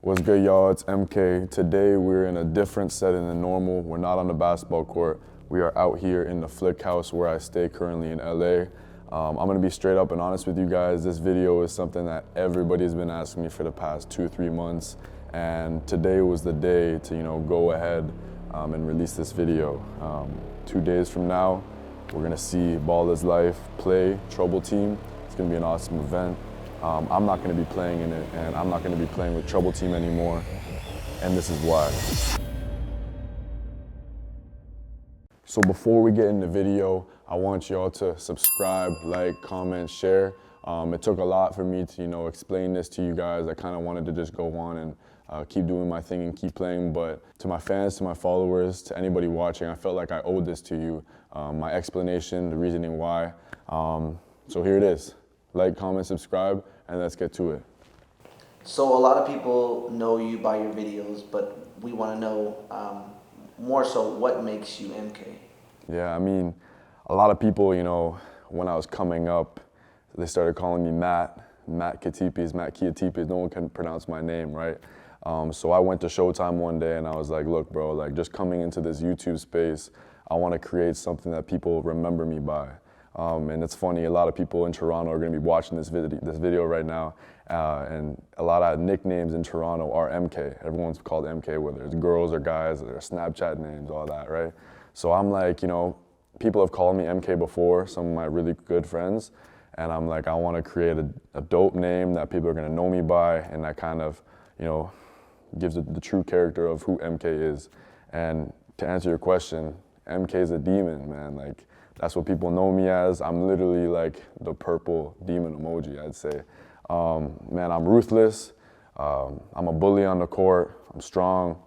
What's good, y'all? It's MK. Today we're in a different setting than normal. We're not on the basketball court. We are out here in the Flick House where I stay currently in LA. I'm gonna be straight up and honest with you guys. This video is something that everybody's been asking me for the past 2-3 months. And today was the day to, go ahead and release this video. 2 days from now, we're gonna see ballislife play Trouble Team. It's gonna be an awesome event. I'm not going to be playing in it, and I'm not going to be playing with Trouble Team anymore, and this is why. So before we get in the video, I want y'all to subscribe, like, comment, share. It took a lot for me to, explain this to you guys. I kind of wanted to just go on and keep doing my thing and keep playing, but to my fans, to my followers, to anybody watching, I felt like I owed this to you, my explanation, the reasoning why. So here it is. Like, comment, subscribe, and let's get to it. So a lot of people know you by your videos, but we want to know more so what makes you MK. Yeah, I mean, a lot of people, when I was coming up, they started calling me Matt Kiatipis. No one can pronounce my name, right? So I went to Showtime one day and I was like, look, bro, like just coming into this YouTube space, I want to create something that people remember me by. And it's funny, a lot of people in Toronto are going to be watching this video right now, and a lot of nicknames in Toronto are MK. Everyone's called MK, whether it's girls or guys, or Snapchat names, all that, right? So I'm like, people have called me MK before, some of my really good friends, and I'm like, I want to create a dope name that people are going to know me by, and that kind of, gives the true character of who MK is. And to answer your question, MK is a demon, man. Like, that's what people know me as. I'm literally like the purple demon emoji, I'd say. Man, I'm ruthless. I'm a bully on the court. I'm strong.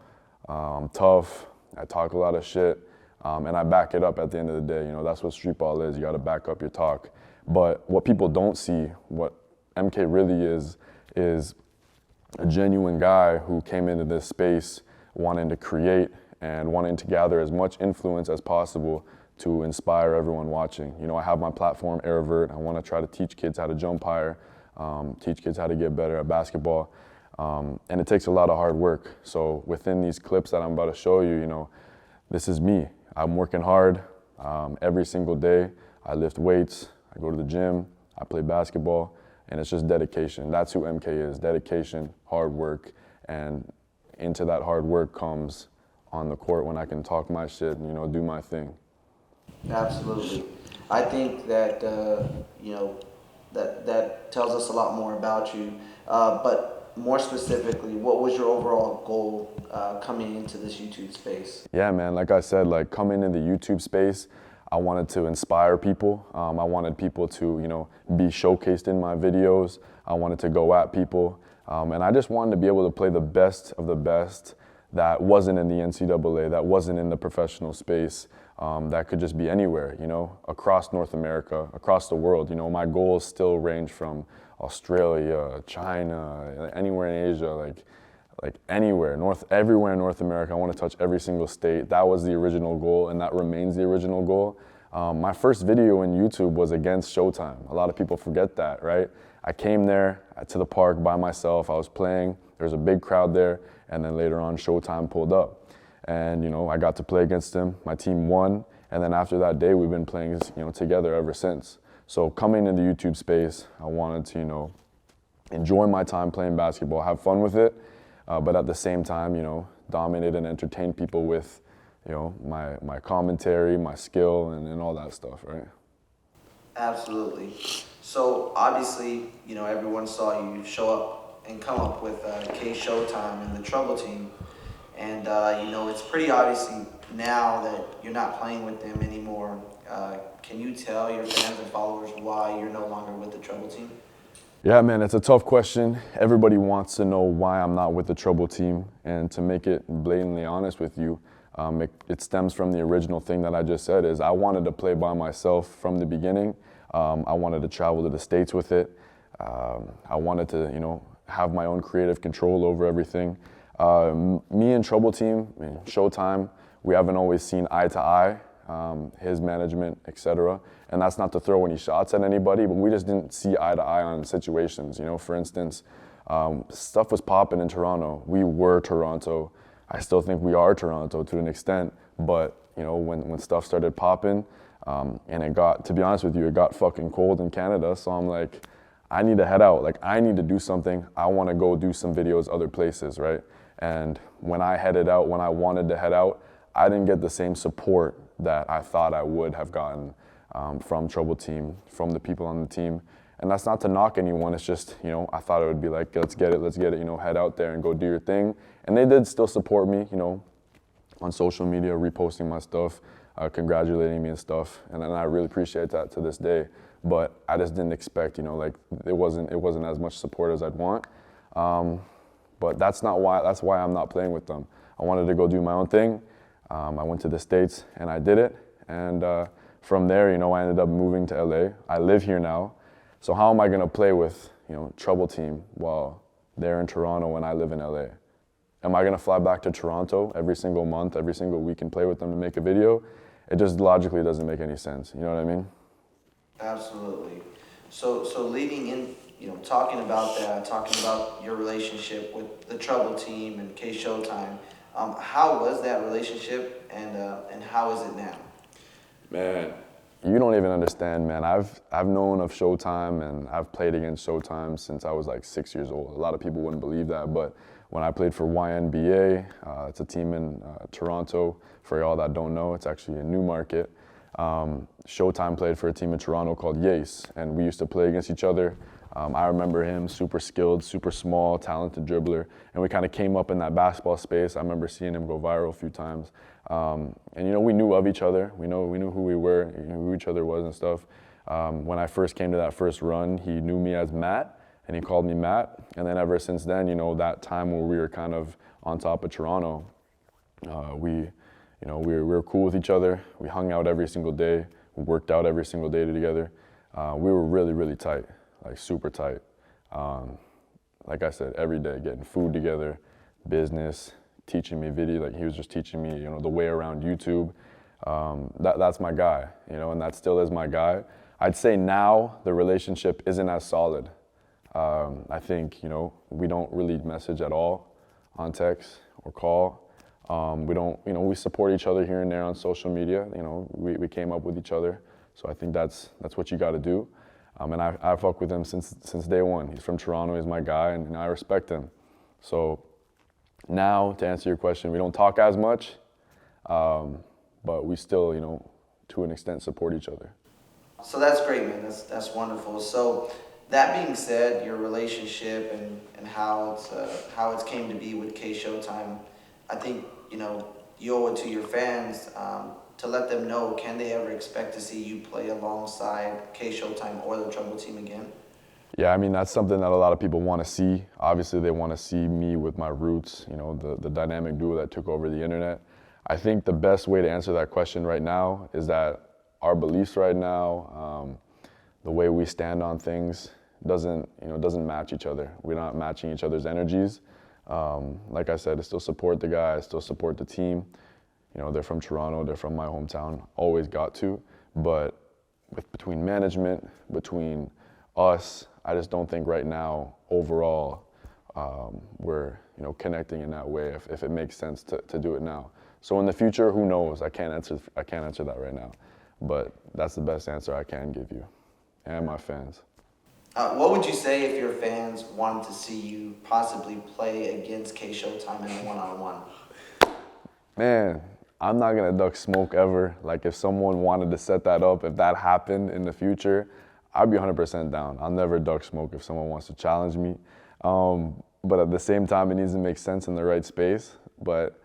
I'm tough. I talk a lot of shit. And I back it up at the end of the day. That's what street ball is. You got to back up your talk. But what people don't see, what MK really is a genuine guy who came into this space wanting to create and wanting to gather as much influence as possible to inspire everyone watching. I have my platform, Airvert. I want to try to teach kids how to jump higher, teach kids how to get better at basketball. And it takes a lot of hard work. So within these clips that I'm about to show you, this is me. I'm working hard every single day. I lift weights, I go to the gym, I play basketball, and it's just dedication. That's who MK is, dedication, hard work, and into that hard work comes on the court when I can talk my shit and, do my thing. Absolutely. I think that, that tells us a lot more about you. But more specifically, what was your overall goal coming into this YouTube space? Yeah, man, like I said, coming into the YouTube space, I wanted to inspire people. I wanted people to, be showcased in my videos. I wanted to go at people. And I just wanted to be able to play the best of the best that wasn't in the NCAA, that wasn't in the professional space, that could just be anywhere, across North America, across the world. My goals still range from Australia, China, anywhere in Asia, like anywhere, everywhere in North America. I want to touch every single state. That was the original goal, and that remains the original goal. My first video in YouTube was against Showtime. A lot of people forget that, right? I came there to the park by myself. I was playing. There was a big crowd there. And then later on, Showtime pulled up. And, I got to play against him. My team won. And then after that day, we've been playing, together ever since. So coming into the YouTube space, I wanted to, enjoy my time playing basketball, have fun with it, but at the same time, dominate and entertain people with, my commentary, my skill, and all that stuff, right? Absolutely. So obviously, everyone saw you show up and come up with Kshowtime and the Trouble Team. And, it's pretty obvious now that you're not playing with them anymore. Can you tell your fans and followers why you're no longer with the Trouble Team? Yeah, man, it's a tough question. Everybody wants to know why I'm not with the Trouble Team. And to make it blatantly honest with you, it stems from the original thing that I just said is I wanted to play by myself from the beginning. I wanted to travel to the States with it. I wanted to, have my own creative control over everything. Me and Trouble Team, Showtime, we haven't always seen eye to eye, his management, etc. And that's not to throw any shots at anybody, but we just didn't see eye to eye on situations. For instance, Stuff was popping in Toronto. We were Toronto. I still think we are Toronto to an extent, but you know, when stuff started popping, and it got, to be honest with you, it got fucking cold in Canada. So I'm like, I need to head out. Like, I need to do something. I want to go do some videos other places, right? And when I headed out, when I wanted to head out, I didn't get the same support that I thought I would have gotten from Trouble Team, from the people on the team. And that's not to knock anyone. It's just, you know, I thought it would be like, let's get it, you know, head out there and go do your thing. And they did still support me, you know, on social media, reposting my stuff, congratulating me and stuff. And I really appreciate that to this day. But I just didn't expect, you know, like it wasn't as much support as I'd want. But that's why I'm not playing with them. I wanted to go do my own thing. I went to the States and I did it. And from there, you know, I ended up moving to LA. I live here now. So how am I gonna play with, you know, Trouble Team while they're in Toronto and I live in LA? Am I gonna fly back to Toronto every single month, every single week and play with them to make a video? It just logically doesn't make any sense. You know what I mean? Absolutely. So leading in, you know, talking about that, talking about your relationship with the Trouble Team and Kshowtime, how was that relationship and how is it now? Man, you don't even understand, man. I've known of Showtime and I've played against Showtime since I was like 6 years old. A lot of people wouldn't believe that, but when I played for YNBA, it's a team in Toronto. For y'all that don't know, it's actually a new market. Showtime played for a team in Toronto called Yace, and we used to play against each other. I remember him, super skilled, super small, talented dribbler, and we kind of came up in that basketball space. I remember seeing him go viral a few times. And you know, we knew of each other. We knew who we were, you know, who each other was and stuff. When I first came to that first run, he knew me as Matt, and he called me Matt. And then ever since then, you know, that time where we were kind of on top of Toronto, we were cool with each other. We hung out every single day. We worked out every single day together. We were really, really tight, like super tight. Like I said, every day, getting food together, business, teaching me video. Like he was just teaching me, you know, the way around YouTube. That's my guy, you know, and that still is my guy. I'd say now the relationship isn't as solid. I think, you know, we don't really message at all on text or call. We don't, you know, we support each other here and there on social media. You know, we came up with each other. So I think that's what you got to do. And I fuck with him since day one. He's from Toronto, he's my guy, and I respect him. So now, to answer your question, we don't talk as much, but we still, you know, to an extent support each other. So that's great, man. That's wonderful. So that being said, your relationship and how it's came to be with Kshowtime, I think, you know, you owe it to your fans to let them know, can they ever expect to see you play alongside Kshowtime or the Trouble Team again? Yeah, I mean, that's something that a lot of people want to see. Obviously, they want to see me with my roots, you know, the dynamic duo that took over the internet. I think the best way to answer that question right now is that our beliefs right now, the way we stand on things doesn't match each other. We're not matching each other's energies. Like I said, I still support the guy, I still support the team. You know, they're from Toronto, they're from my hometown, always got to. But between management, between us, I just don't think right now, overall, we're, you know, connecting in that way if it makes sense to do it now. So in the future, who knows? I can't answer that right now. But that's the best answer I can give you and my fans. What would you say if your fans wanted to see you possibly play against Kshowtime in a one-on-one? Man, I'm not gonna duck smoke ever. Like if someone wanted to set that up, if that happened in the future, I'd be 100% down. I'll never duck smoke if someone wants to challenge me. But at the same time, it needs to make sense in the right space. But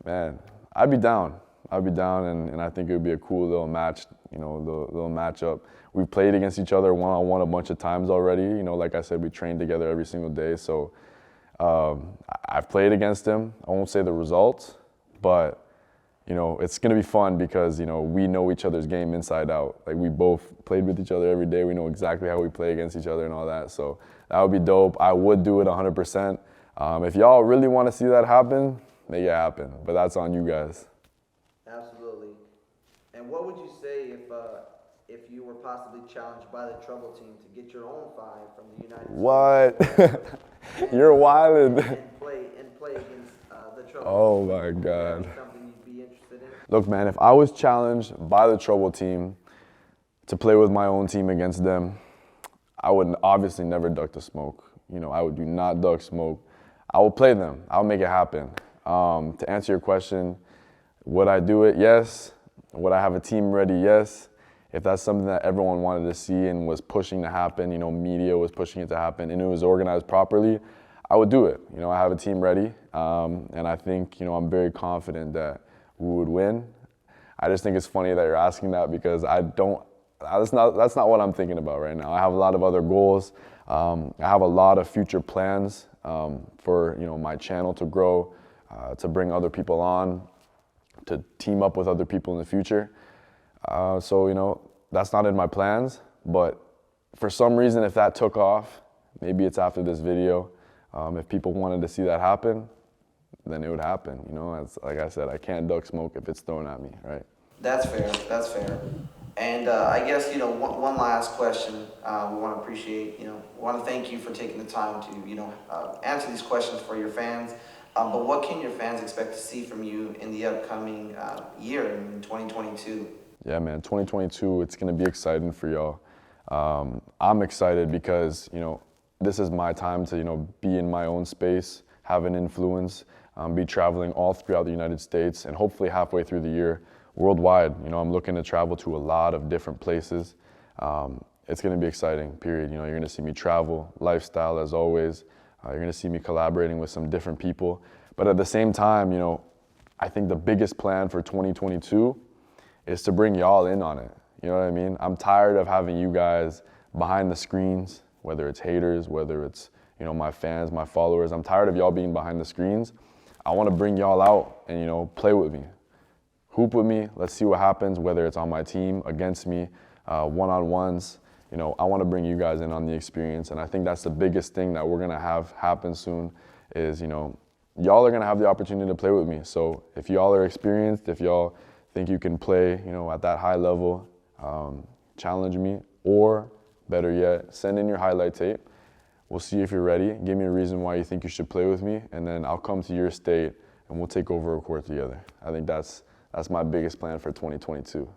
man, I'd be down. And I think it would be a cool little match, you know, little matchup. We've played against each other one-on-one a bunch of times already. You know, like I said, we train together every single day. So I've played against him. I won't say the results, but you know, it's gonna be fun because, you know, we know each other's game inside out. Like we both played with each other every day. We know exactly how we play against each other and all that. So that would be dope. I would do it 100%. If y'all really want to see that happen, make it happen. But that's on you guys. Absolutely. And what would you say if you were possibly challenged by the Trouble Team to get your own 5 from the United What? States. You're wildin'. And play against the Trouble Oh Team. my God. Is that something you'd be interested in? Look, man, if I was challenged by the Trouble Team to play with my own team against them, I would obviously never duck the smoke. You know, I would do not duck smoke. I will play them. I'll make it happen. To answer your question, would I do it? Yes. Would I have a team ready? Yes. If that's something that everyone wanted to see and was pushing to happen, you know, media was pushing it to happen, and it was organized properly, I would do it. You know, I have a team ready, and I think, you know, I'm very confident that we would win. I just think it's funny that you're asking that because that's not what I'm thinking about right now. I have a lot of other goals. I have a lot of future plans for, you know, my channel to grow, to bring other people on, to team up with other people in the future. So, you know, that's not in my plans, but for some reason, if that took off, maybe it's after this video. If people wanted to see that happen, then it would happen. You know, like I said, I can't duck smoke if it's thrown at me, right? That's fair. That's fair. And I guess, you know, one last question. We want to appreciate, you know, we want to thank you for taking the time to, you know, answer these questions for your fans. But what can your fans expect to see from you in the upcoming year in 2022? Yeah, man, 2022, it's going to be exciting for y'all. I'm excited because, you know, this is my time to, you know, be in my own space, have an influence, be traveling all throughout the United States, and hopefully halfway through the year, worldwide. You know, I'm looking to travel to a lot of different places. It's going to be exciting, period. You know, you're going to see me travel, lifestyle as always. You're going to see me collaborating with some different people. But at the same time, you know, I think the biggest plan for 2022 is to bring y'all in on it. You know what I mean? I'm tired of having you guys behind the screens, whether it's haters, whether it's, you know, my fans, my followers. I'm tired of y'all being behind the screens. I want to bring y'all out and, you know, play with me. Hoop with me. Let's see what happens, whether it's on my team, against me, one-on-ones. You know, I want to bring you guys in on the experience. And I think that's the biggest thing that we're going to have happen soon is, you know, y'all are going to have the opportunity to play with me. So if y'all are experienced, if y'all think you can play, you know, at that high level, challenge me, or better yet, send in your highlight tape. We'll see if you're ready. Give me a reason why you think you should play with me, and then I'll come to your state and we'll take over a court together. I think that's my biggest plan for 2022.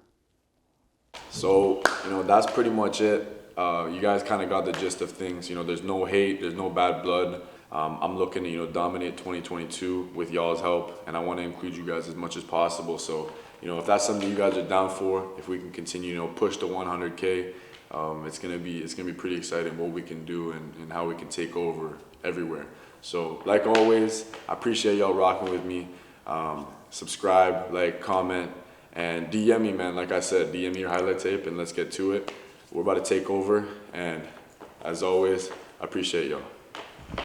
So, you know, that's pretty much it. You guys kind of got the gist of things. You know, there's no hate, there's no bad blood. I'm looking to, you know, dominate 2022 with y'all's help, and I want to include you guys as much as possible. So, you know, if that's something you guys are down for, if we can continue, you know, push to 100K, it's gonna be pretty exciting what we can do and how we can take over everywhere. So, like always, I appreciate y'all rocking with me. Subscribe, like, comment, and DM me, man. Like I said, DM me your highlight tape and let's get to it. We're about to take over, and as always, I appreciate y'all.